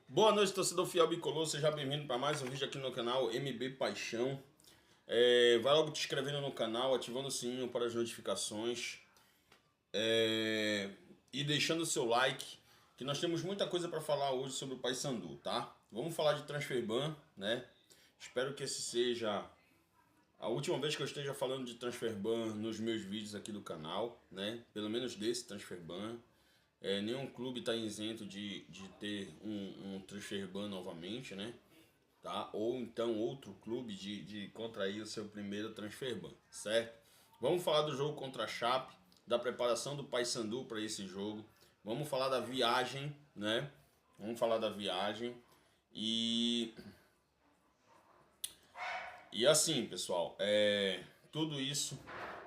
Boa noite, torcedor fiel bicolor, seja bem-vindo para mais um vídeo aqui no canal MB Paixão. Vai logo te inscrevendo no canal, ativando o sininho para as notificações e deixando o seu like, que nós temos muita coisa para falar hoje sobre o Paysandu, tá? Vamos falar de transfer-ban, né? Espero que esse seja a última vez que eu esteja falando de transfer-ban nos meus vídeos aqui do canal, né? Pelo menos desse transfer-ban. Nenhum clube está isento de ter um transfer-ban novamente, né? Tá? Ou então outro clube de contrair o seu primeiro transfer-ban, certo? Vamos falar do jogo contra a Chape, da preparação do Paysandu para esse jogo. Vamos falar da viagem, né? Vamos falar da viagem e assim, pessoal, tudo isso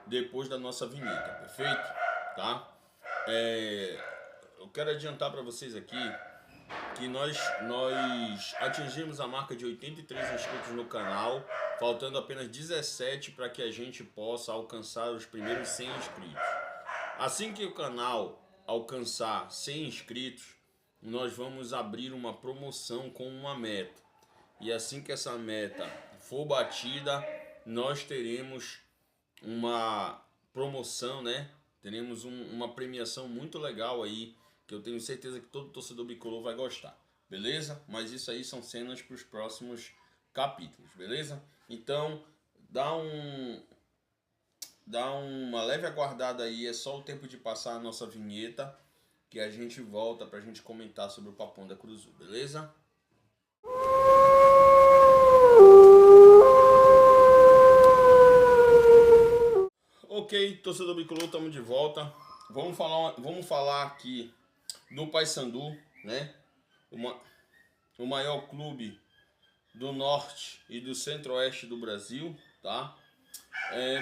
depois da nossa vinheta, perfeito? Tá? Eu quero adiantar para vocês aqui que nós atingimos a marca de 83 inscritos no canal, faltando apenas 17 para que a gente possa alcançar os primeiros 100 inscritos. Assim que o canal alcançar 100 inscritos, nós vamos abrir uma promoção com uma meta. E assim que essa meta for batida, nós teremos uma promoção, né? Teremos uma premiação muito legal aí, que eu tenho certeza que todo torcedor bicolor vai gostar, beleza? Mas isso aí são cenas para os próximos capítulos, beleza? Então, dá uma leve aguardada aí, é só o tempo de passar a nossa vinheta, que a gente volta pra gente comentar sobre o Papão da Cruzul, beleza? Ok, torcedor bicolor, estamos de volta. Vamos falar aqui do Paysandu, né? O maior clube do norte e do centro-oeste do Brasil, tá?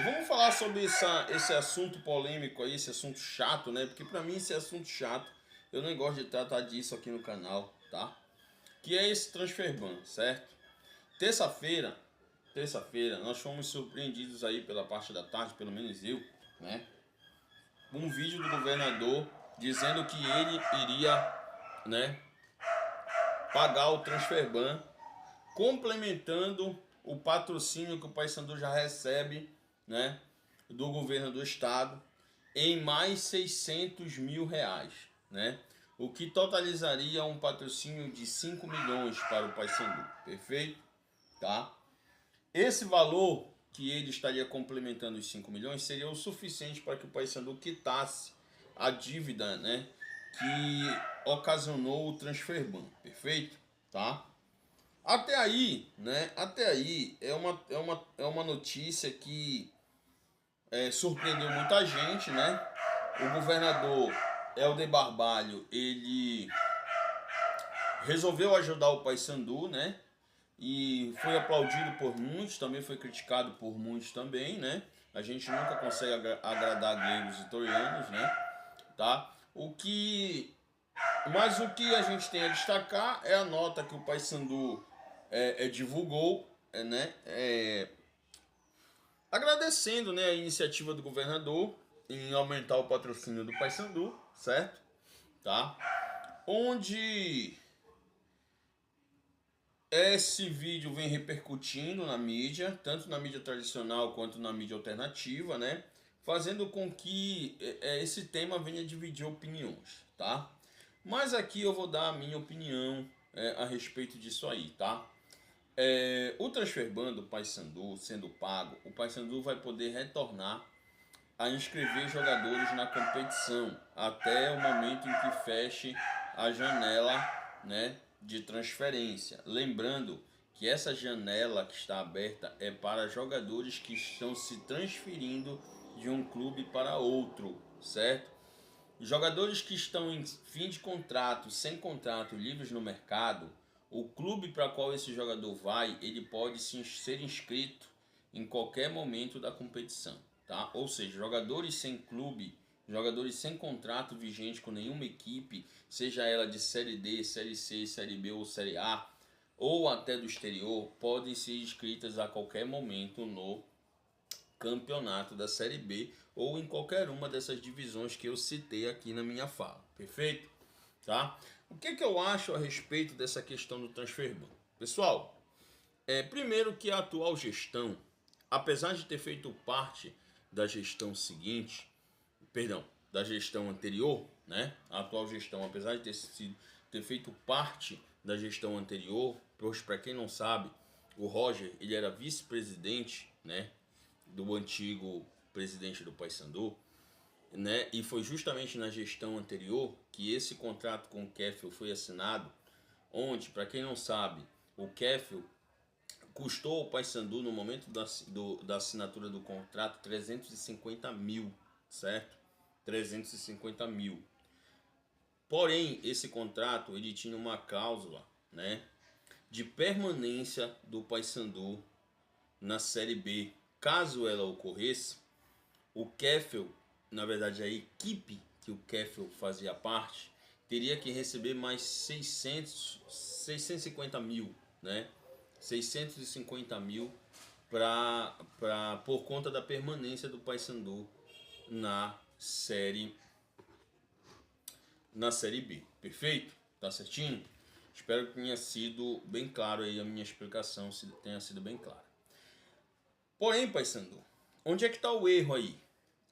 Vamos falar sobre esse assunto polêmico aí, esse assunto chato, né? Porque pra mim esse assunto chato, eu nem gosto de tratar disso aqui no canal, tá? Que é esse transfer-ban, certo? Terça-feira, nós fomos surpreendidos aí pela parte da tarde, pelo menos eu, né? Um vídeo do governador dizendo que ele iria, né, pagar o transfer-ban, complementando o patrocínio que o Paysandu já recebe, né, do governo do estado, em mais 600 mil reais, né? O que totalizaria um patrocínio de 5 milhões para o Paysandu, perfeito? Tá? Esse valor que ele estaria complementando os 5 milhões seria o suficiente para que o Paysandu quitasse a dívida, né, que ocasionou o transfer-ban, perfeito? Tá? Até aí, né? Até aí é uma notícia que surpreendeu muita gente, né? O governador Helder Barbalho, ele resolveu ajudar o Paysandu, né? E foi aplaudido por muitos, também foi criticado por muitos também, né? A gente nunca consegue agradar gregos e troianos, né? Tá? Mas o que a gente tem a destacar é a nota que o Paysandu divulgou, né? Agradecendo, né, a iniciativa do governador em aumentar o patrocínio do Paysandu, certo? Tá? Onde esse vídeo vem repercutindo na mídia, tanto na mídia tradicional quanto na mídia alternativa, né? Fazendo com que esse tema venha dividir opiniões, tá? Mas aqui eu vou dar a minha opinião a respeito disso aí, tá? O transfer-ban do Paysandu sendo pago, o Paysandu vai poder retornar a inscrever jogadores na competição até o momento em que feche a janela, né, de transferência. Lembrando que essa janela que está aberta é para jogadores que estão se transferindo de um clube para outro, certo? Jogadores que estão em fim de contrato, sem contrato, livres no mercado, o clube para qual esse jogador vai, ele pode ser inscrito em qualquer momento da competição, tá? Ou seja, jogadores sem clube, jogadores sem contrato vigente com nenhuma equipe, seja ela de Série D, Série C, Série B ou Série A, ou até do exterior, podem ser inscritas a qualquer momento no campeonato da Série B ou em qualquer uma dessas divisões que eu citei aqui na minha fala, perfeito? Tá? O que eu acho a respeito dessa questão do transfer ban? Pessoal, primeiro que a atual gestão, apesar de ter feito parte da gestão seguinte, perdão, da gestão anterior, né? A atual gestão, apesar de ter feito parte da gestão anterior, pois para quem não sabe, o Roger, ele era vice-presidente, né, do antigo presidente do Paysandu, né? E foi justamente na gestão anterior que esse contrato com o Kefel foi assinado, onde, para quem não sabe, o Kefel custou ao Paysandu no momento da assinatura do contrato 350 mil, certo? 350 mil. Porém, esse contrato ele tinha uma cláusula, né, de permanência do Paysandu na Série B. Caso ela ocorresse, o Kefel, na verdade a equipe que o Kefel fazia parte, teria que receber mais 650 mil, né? 650 mil por conta da permanência do Paysandu na Série B. Perfeito? Tá certinho? Espero que tenha sido bem claro aí a minha explicação, se tenha sido bem clara. Porém, Paysandu, onde é que está o erro aí?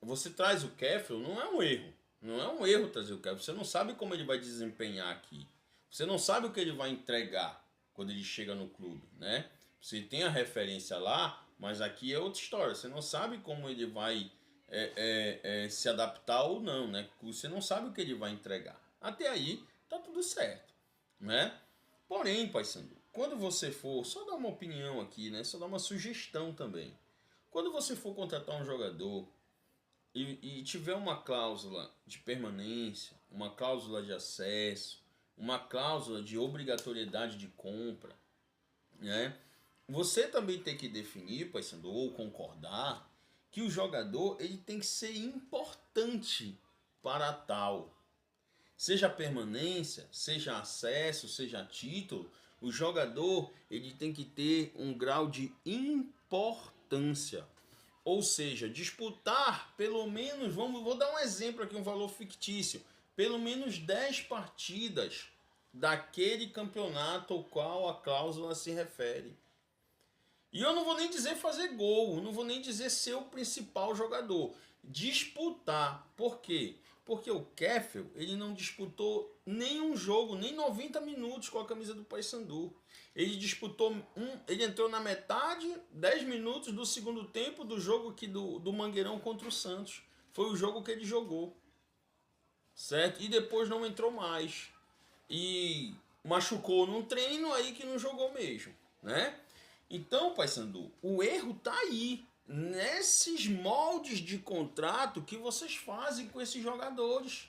Você traz o Kefel, não é um erro. Não é um erro trazer o Kefel. Você não sabe como ele vai desempenhar aqui. Você não sabe o que ele vai entregar quando ele chega no clube, né? Você tem a referência lá, mas aqui é outra história. Você não sabe como ele vai se adaptar ou não, né? Você não sabe o que ele vai entregar. Até aí, tá tudo certo, né? Porém, Paysandu, quando você for, só dar uma opinião aqui, né? Só dar uma sugestão também. Quando você for contratar um jogador e tiver uma cláusula de permanência, uma cláusula de acesso, uma cláusula de obrigatoriedade de compra, né? Você também tem que definir, Paysandu, ou concordar, que o jogador ele tem que ser importante para tal. Seja permanência, seja acesso, seja título, o jogador ele tem que ter um grau de importância. Ou seja, disputar pelo menos, vou dar um exemplo aqui, um valor fictício, pelo menos 10 partidas daquele campeonato ao qual a cláusula se refere. E eu não vou nem dizer fazer gol, não vou nem dizer ser o principal jogador. Disputar. Por quê? Porque o Kefel, ele não disputou nenhum jogo, nem 90 minutos com a camisa do Paysandu. Ele disputou ele entrou na metade, 10 minutos do segundo tempo do jogo aqui do Mangueirão contra o Santos. Foi o jogo que ele jogou. Certo? E depois não entrou mais. E machucou num treino aí que não jogou mesmo, né? Então, Paysandu, o erro tá aí, nesses moldes de contrato que vocês fazem com esses jogadores.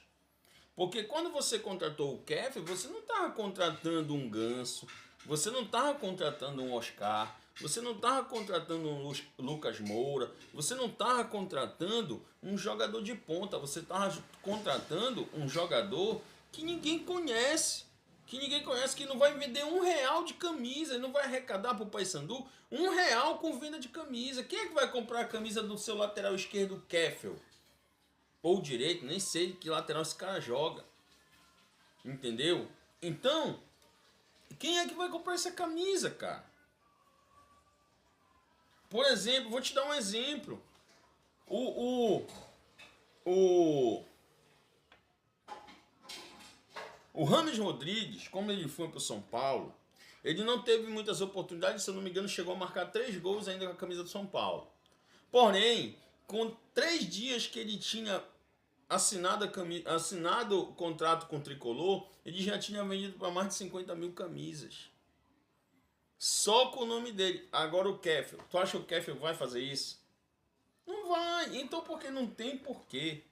Porque quando você contratou o Keffer, você não estava contratando um Ganso, você não estava contratando um Oscar, você não estava contratando um Lucas Moura, você não estava contratando um jogador de ponta, você estava contratando um jogador que ninguém conhece. Que não vai vender R$ 1 de camisa, não vai arrecadar para o Paysandu R$ 1 com venda de camisa. Quem é que vai comprar a camisa do seu lateral esquerdo, Kefel? Ou direito, nem sei de que lateral esse cara joga. Entendeu? Então, quem é que vai comprar essa camisa, cara? Por exemplo, vou te dar um exemplo. O Rames Rodrigues, como ele foi para o São Paulo, ele não teve muitas oportunidades, se eu não me engano, chegou a marcar 3 gols ainda com a camisa do São Paulo. Porém, com 3 dias que ele tinha assinado o contrato com o Tricolor, ele já tinha vendido para mais de 50 mil camisas. Só com o nome dele. Agora o Kefel. Tu acha que o Kefel vai fazer isso? Não vai. Então porque não tem porquê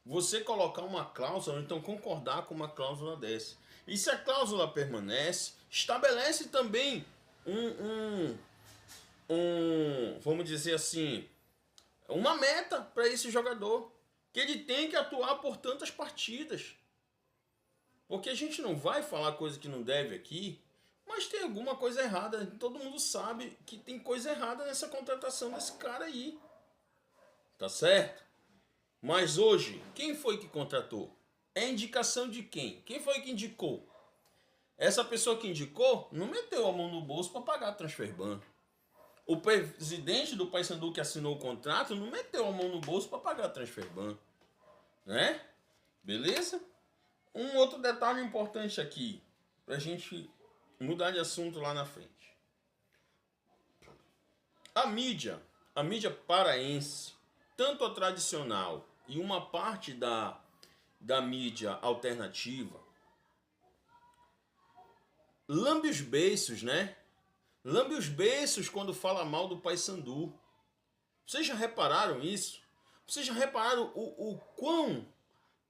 você colocar uma cláusula, ou então concordar com uma cláusula dessa. E se a cláusula permanece, estabelece também vamos dizer assim, uma meta para esse jogador, que ele tem que atuar por tantas partidas. Porque a gente não vai falar coisa que não deve aqui, mas tem alguma coisa errada. Todo mundo sabe que tem coisa errada nessa contratação desse cara aí. Tá certo? Mas hoje, quem foi que contratou? É indicação de quem? Quem foi que indicou? Essa pessoa que indicou não meteu a mão no bolso para pagar a Transferban. O presidente do Paysandu que assinou o contrato não meteu a mão no bolso para pagar a Transferban. Né? Beleza? Um outro detalhe importante aqui, pra gente mudar de assunto lá na frente. A mídia paraense, tanto a tradicional e uma parte da mídia alternativa, lambe os beiços, né? Lambe os beiços quando fala mal do Paysandu. Vocês já repararam isso? Vocês já repararam o quão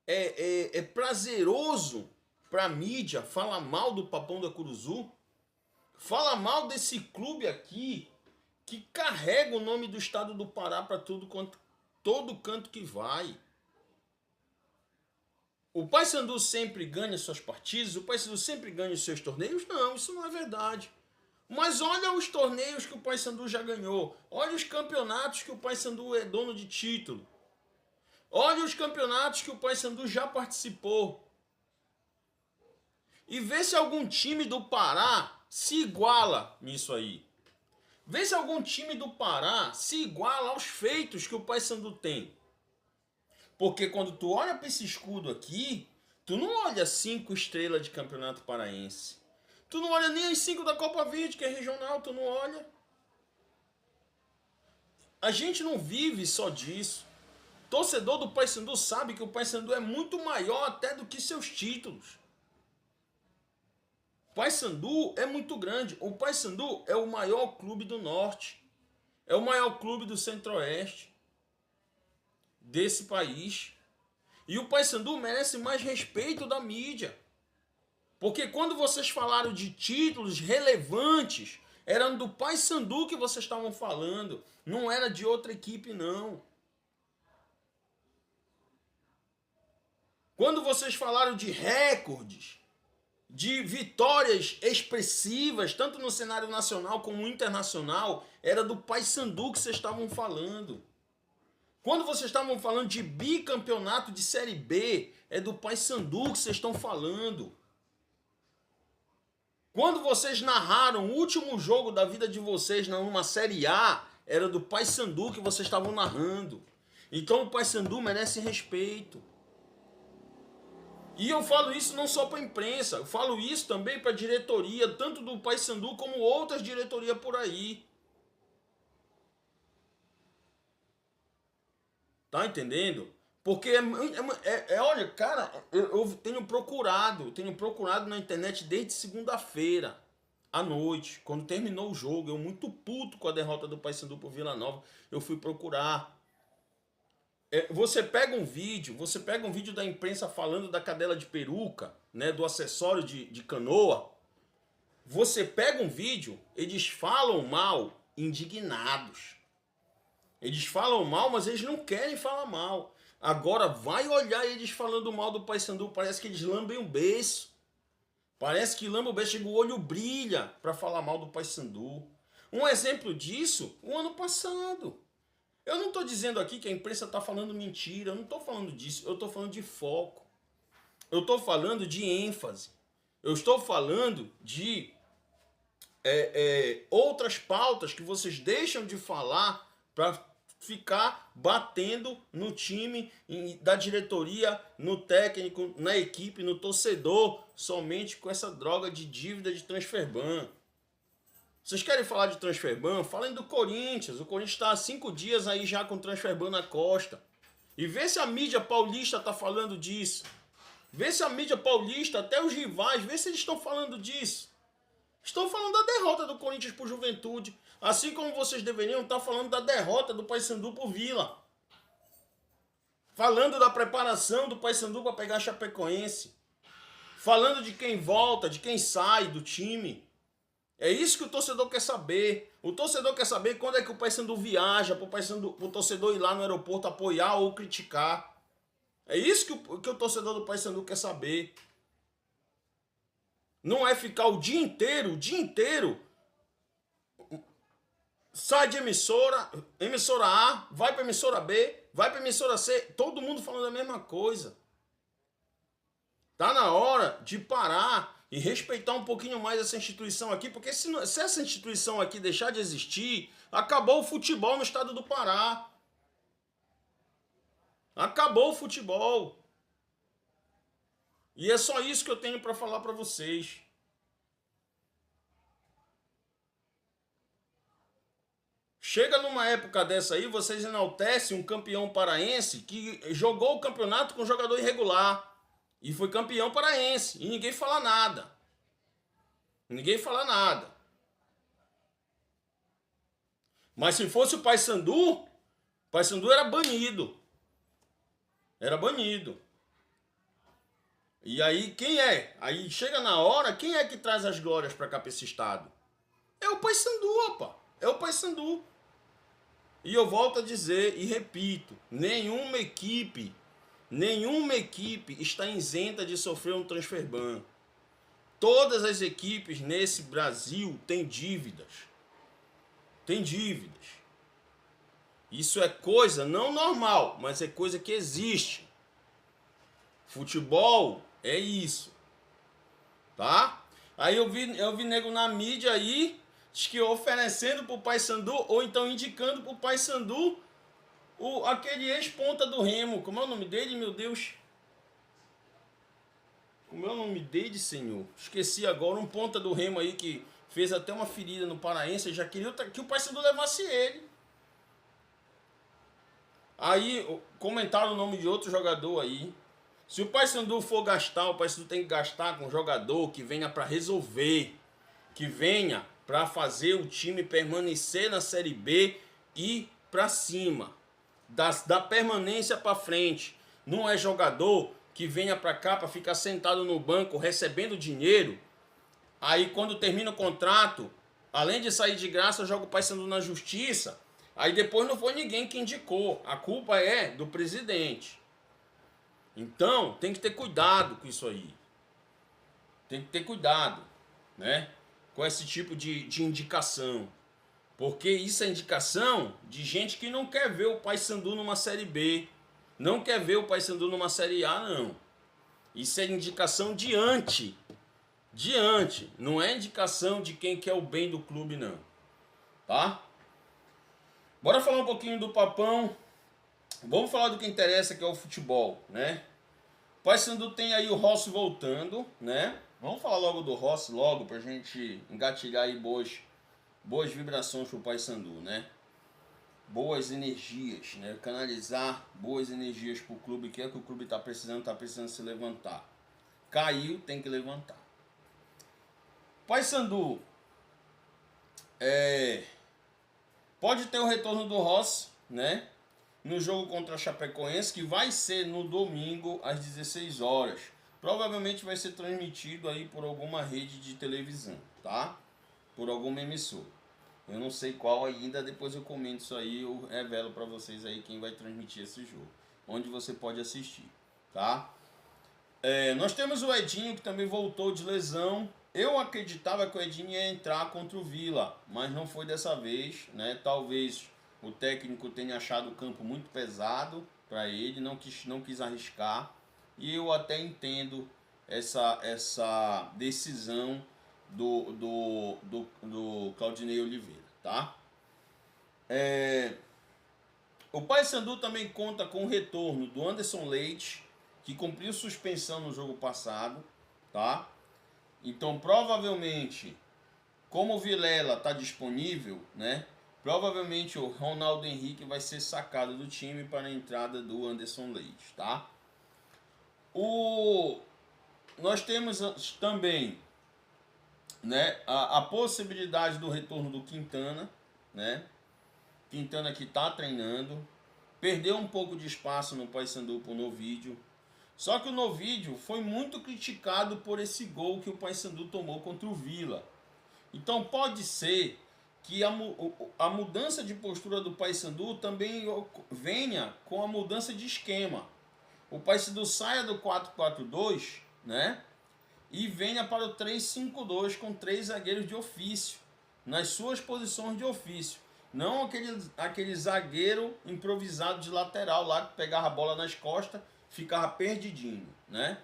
é prazeroso para a mídia falar mal do Papão da Curuzu? Fala mal desse clube aqui que carrega o nome do estado do Pará para todo canto que vai. O Paysandu sempre ganha suas partidas, o Paysandu sempre ganha os seus torneios? Não, isso não é verdade. Mas olha os torneios que o Paysandu já ganhou. Olha os campeonatos que o Paysandu é dono de título. Olha os campeonatos que o Paysandu já participou. E vê se algum time do Pará se iguala nisso aí. Vê se algum time do Pará se iguala aos feitos que o Paysandu tem. Porque quando tu olha para esse escudo aqui, tu não olha 5 estrelas de campeonato paraense. Tu não olha nem as 5 da Copa Verde, que é regional, tu não olha. A gente não vive só disso. Torcedor do Paysandu sabe que o Paysandu é muito maior até do que seus títulos. O Paysandu é muito grande. O Paysandu é o maior clube do Norte. É o maior clube do Centro-Oeste desse país. E o Paysandu merece mais respeito da mídia. Porque quando vocês falaram de títulos relevantes, era do Paysandu que vocês estavam falando. Não era de outra equipe, não. Quando vocês falaram de recordes, de vitórias expressivas, tanto no cenário nacional como internacional, era do Paysandu que vocês estavam falando. Quando vocês estavam falando de bicampeonato de Série B, é do Paysandu que vocês estão falando. Quando vocês narraram o último jogo da vida de vocês numa Série A, era do Paysandu que vocês estavam narrando. Então o Paysandu merece respeito. E eu falo isso não só para a imprensa, eu falo isso também para a diretoria, tanto do Paysandu como outras diretorias por aí. Tá entendendo? Porque olha, cara, eu tenho procurado na internet desde segunda-feira à noite, quando terminou o jogo, eu muito puto com a derrota do Paysandu por Vila Nova, eu fui procurar. Você pega um vídeo da imprensa falando da cadela de peruca, né, do acessório de canoa. Você pega um vídeo, eles falam mal, indignados. Eles falam mal, mas eles não querem falar mal. Agora vai olhar eles falando mal do Paysandu, parece que eles lambem o beiço. Parece que lambem o beiço, o olho brilha para falar mal do Paysandu. Um exemplo disso, o ano passado. Eu não estou dizendo aqui que a imprensa está falando mentira, eu não estou falando disso, eu estou falando de foco. Eu estou falando de ênfase. Eu estou falando de outras pautas que vocês deixam de falar para ficar batendo no time, da diretoria, no técnico, na equipe, no torcedor, somente com essa droga de dívida de Transferban. Vocês querem falar de Transferban? Falem do Corinthians. O Corinthians está há 5 dias aí já com Transferban na costa. E vê se a mídia paulista está falando disso. Vê se a mídia paulista, até os rivais, vê se eles estão falando disso. Estão falando da derrota do Corinthians por Juventude. Assim como vocês deveriam estar falando da derrota do Paysandu por Vila. Falando da preparação do Paysandu para pegar a Chapecoense. Falando de quem volta, de quem sai do time. É isso que o torcedor quer saber. O torcedor quer saber quando é que o Paysandu viaja para o torcedor ir lá no aeroporto apoiar ou criticar. É isso que o torcedor do Paysandu quer saber. Não é ficar o dia inteiro, sai de emissora A, vai para emissora B, vai para emissora C, todo mundo falando a mesma coisa. Tá na hora de parar e respeitar um pouquinho mais essa instituição aqui, porque se essa instituição aqui deixar de existir, acabou o futebol no estado do Pará. Acabou o futebol. E é só isso que eu tenho para falar para vocês. Chega numa época dessa aí, vocês enaltecem um campeão paraense que jogou o campeonato com jogador irregular. E foi campeão paraense. E ninguém fala nada. Ninguém fala nada. Mas se fosse o Paysandu era banido. Era banido. E aí, quem é? Aí chega na hora, quem é que traz as glórias pra cá, pra esse estado? É o Paysandu, opa. É o Paysandu. E eu volto a dizer e repito, nenhuma equipe está isenta de sofrer um transfer ban. Todas as equipes nesse Brasil têm dívidas. Tem dívidas. Isso é coisa não normal, mas é coisa que existe. Futebol é isso. Tá? Aí eu vi nego na mídia aí, diz que oferecendo pro Paysandu, ou então indicando pro Paysandu aquele ex-ponta do Remo. Como é o nome dele, meu Deus? Como é o nome dele, senhor? Esqueci agora. Um ponta do Remo aí que fez até uma ferida no Paraense. Já queria que o Paysandu levasse ele. Aí comentaram o nome de outro jogador aí. Se o Paysandu for gastar, o Paysandu tem que gastar com um jogador que venha para resolver. Que venha para fazer o time permanecer na Série B e para cima. Da permanência para frente. Não é jogador que venha para cá para ficar sentado no banco recebendo dinheiro. Aí quando termina o contrato, além de sair de graça, joga o Paysandu na justiça. Aí depois não foi ninguém que indicou. A culpa é do presidente. Então tem que ter cuidado com isso aí. Tem que ter cuidado, né? Com esse tipo de indicação. Porque isso é indicação de gente que não quer ver o Paysandu numa Série B. Não quer ver o Paysandu numa Série A, não. Isso é indicação diante. Não é indicação de quem quer o bem do clube, não. Tá? Bora falar um pouquinho do Papão. Vamos falar do que interessa, que é o futebol, né? O Paysandu tem aí o Rossi voltando, né? Vamos falar logo do Rossi, logo, pra gente engatilhar aí boas vibrações pro Paysandu, né? Boas energias, né? Canalizar boas energias pro clube, que é o que o clube tá precisando se levantar. Caiu, tem que levantar. Paysandu pode ter o retorno do Rossi, né? No jogo contra a Chapecoense, que vai ser no domingo às 16 horas. Provavelmente vai ser transmitido aí por alguma rede de televisão, tá? Por alguma emissora. Eu não sei qual ainda, depois eu comento isso aí, eu revelo para vocês aí quem vai transmitir esse jogo. Onde você pode assistir, tá? Nós temos o Edinho, que também voltou de lesão. Eu acreditava que o Edinho ia entrar contra o Vila, mas não foi dessa vez, né? Talvez o técnico tenha achado o campo muito pesado para ele, não quis arriscar. E eu até entendo essa decisão do Claudinei Oliveira, tá? O Paysandu também conta com o retorno do Anderson Leite, que cumpriu suspensão no jogo passado, tá? Então, provavelmente, como o Vilela está disponível, né? Provavelmente o Ronaldo Henrique vai ser sacado do time para a entrada do Anderson Leite, tá? Nós temos também, né, a possibilidade do retorno do Quintana, né? Quintana que está treinando, perdeu um pouco de espaço no Paysandu pro Novídio. Só que o Novídio foi muito criticado por esse gol que o Paysandu tomou contra o Vila. Então pode ser que a mudança de postura do Paysandu também venha com a mudança de esquema. O Paysandu saia do 4-4-2, né? E venha para o 3-5-2 com 3 zagueiros de ofício, nas suas posições de ofício. Não aquele zagueiro improvisado de lateral lá, que pegava a bola nas costas, ficava perdidinho, né?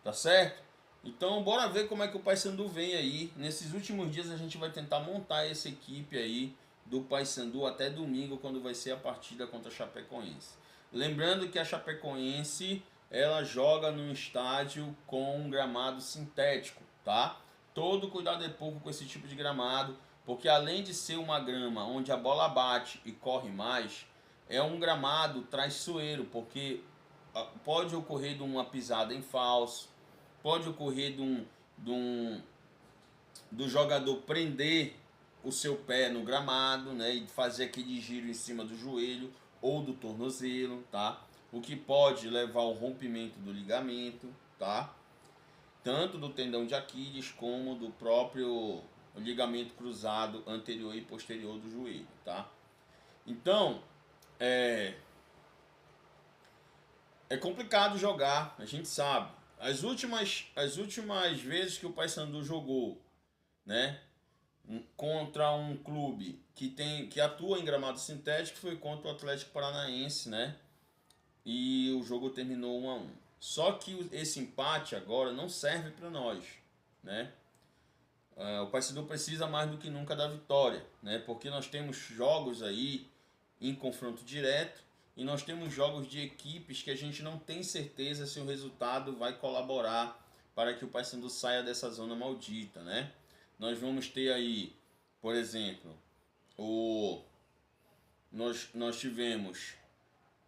Tá certo? Então bora ver como é que o Paysandu vem aí. Nesses últimos dias a gente vai tentar montar essa equipe aí do Paysandu até domingo, quando vai ser a partida contra a Chapecoense. Lembrando que a Chapecoense ela joga num estádio com um gramado sintético, tá? Todo cuidado é pouco com esse tipo de gramado, porque além de ser uma grama onde a bola bate e corre mais, é um gramado traiçoeiro, porque pode ocorrer de uma pisada em falso, pode ocorrer de um, do jogador prender o seu pé no gramado, né, e fazer aquele giro em cima do joelho ou do tornozelo, tá? O que pode levar ao rompimento do ligamento, tá? Tanto do tendão de Aquiles como do próprio ligamento cruzado anterior e posterior do joelho, tá? Então, é complicado jogar, a gente sabe. As últimas vezes que o Paysandu jogou, né, contra um clube que atua em gramado sintético foi contra o Atlético Paranaense, né? E o jogo terminou 1-1. Só que esse empate agora não serve para nós, né? O Paysandu precisa mais do que nunca da vitória, né? Porque nós temos jogos aí em confronto direto e nós temos jogos de equipes que a gente não tem certeza se o resultado vai colaborar para que o Paysandu saia dessa zona maldita, né? Nós vamos ter aí, por exemplo, nós tivemos.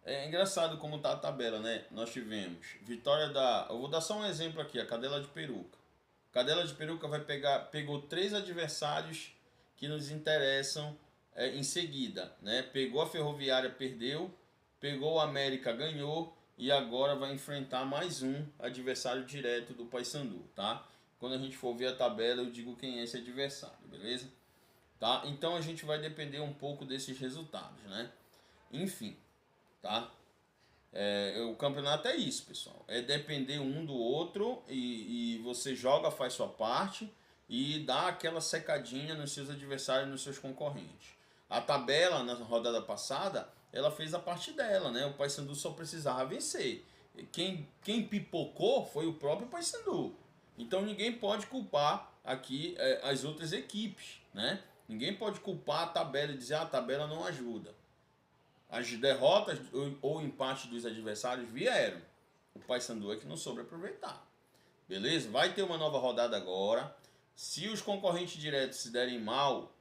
É engraçado como tá a tabela, né? Nós tivemos vitória da. Eu vou dar só um exemplo aqui, a Cadela de Peruca. Cadela de Peruca pegou 3 adversários que nos interessam em seguida, né? Pegou a Ferroviária, perdeu, pegou o América, ganhou e agora vai enfrentar mais um adversário direto do Paysandu, tá? Quando a gente for ver a tabela, eu digo quem é esse adversário, beleza? Tá? Então a gente vai depender um pouco desses resultados, né? Enfim, tá? O campeonato é isso, pessoal. É depender um do outro e você joga, faz sua parte e dá aquela secadinha nos seus adversários, nos seus concorrentes. A tabela na rodada passada, ela fez a parte dela, né? O Paysandu só precisava vencer. Quem pipocou foi o próprio Paysandu. Então ninguém pode culpar aqui as outras equipes, né? Ninguém pode culpar a tabela e dizer a tabela não ajuda. As derrotas ou empate dos adversários vieram. O Paysandu é que não soube aproveitar. Beleza? Vai ter uma nova rodada agora. Se os concorrentes diretos se derem mal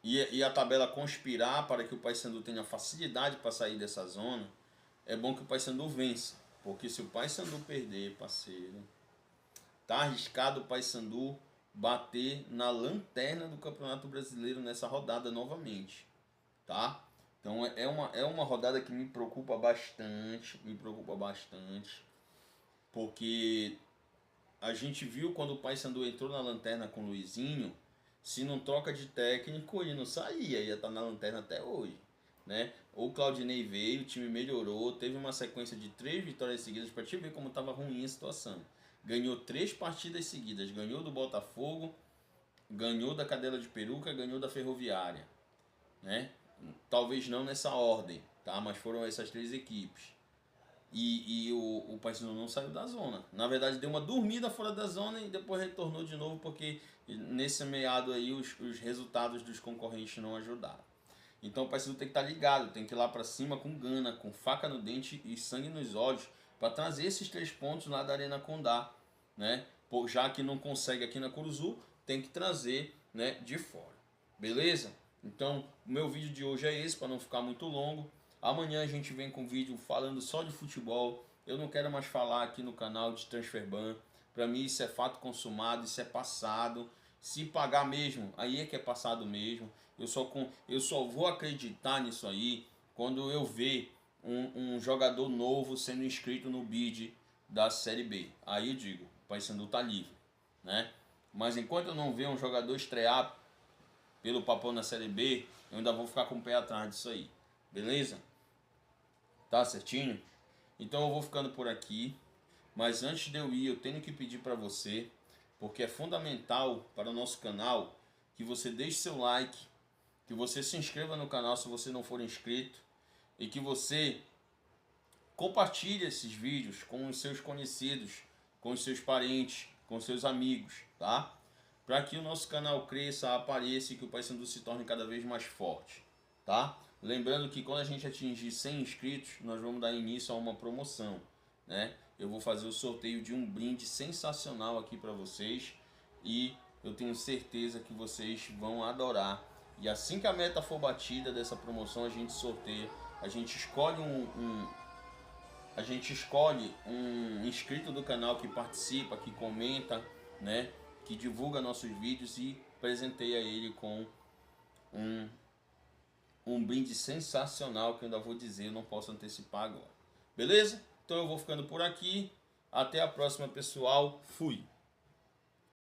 e a tabela conspirar para que o Paysandu tenha facilidade para sair dessa zona, é bom que o Paysandu vença. Porque se o Paysandu perder, parceiro, tá arriscado o Paysandu bater na lanterna do Campeonato Brasileiro nessa rodada novamente, tá? Então é uma rodada que me preocupa bastante, porque a gente viu quando o Paysandu entrou na lanterna com o Luizinho, se não troca de técnico ele não saía, ia estar na lanterna até hoje, né? O Claudinei veio, o time melhorou, teve uma sequência de 3 vitórias seguidas para te ver como estava ruim a situação. Ganhou 3 partidas seguidas, ganhou do Botafogo, ganhou da Cadela de Peruca, ganhou da Ferroviária, né? Talvez não nessa ordem, tá? Mas foram essas 3 equipes. E o Paysandu não saiu da zona. Na verdade, deu uma dormida fora da zona e depois retornou de novo porque nesse meado aí os resultados dos concorrentes não ajudaram. Então o Paysandu tem que estar ligado, tem que ir lá para cima com gana, com faca no dente e sangue nos olhos para trazer esses 3 pontos lá da Arena Condá, né? Já que não consegue aqui na Curuzu, tem que trazer, né, de fora. Beleza? Então, o meu vídeo de hoje é esse, para não ficar muito longo. Amanhã a gente vem com vídeo falando só de futebol. Eu não quero mais falar aqui no canal de Transferban. Para mim isso é fato consumado, isso é passado. Se pagar mesmo, aí é que é passado mesmo. Eu só vou acreditar nisso aí quando eu ver um jogador novo sendo inscrito no bid da Série B. Aí eu digo, o Paysandu tá livre, né? Mas enquanto eu não ver um jogador estrear pelo Papão na Série B, eu ainda vou ficar com o pé atrás disso aí. Beleza? Tá certinho? Então eu vou ficando por aqui. Mas antes de eu ir, eu tenho que pedir para você, porque é fundamental para o nosso canal, que você deixe seu like, que você se inscreva no canal se você não for inscrito, e que você compartilhe esses vídeos com os seus conhecidos, com os seus parentes, com os seus amigos, tá? Para que o nosso canal cresça, apareça e que o PaySandu se torne cada vez mais forte, tá? Lembrando que quando a gente atingir 100 inscritos, nós vamos dar início a uma promoção, né? Eu vou fazer o sorteio de um brinde sensacional aqui para vocês e eu tenho certeza que vocês vão adorar. E assim que a meta for batida dessa promoção, a gente sorteia, a gente escolhe um inscrito do canal que participa, que comenta, né? Que divulga nossos vídeos e presenteia ele com um brinde sensacional que eu ainda vou dizer, não posso antecipar agora. Beleza? Então eu vou ficando por aqui. Até a próxima, pessoal. Fui!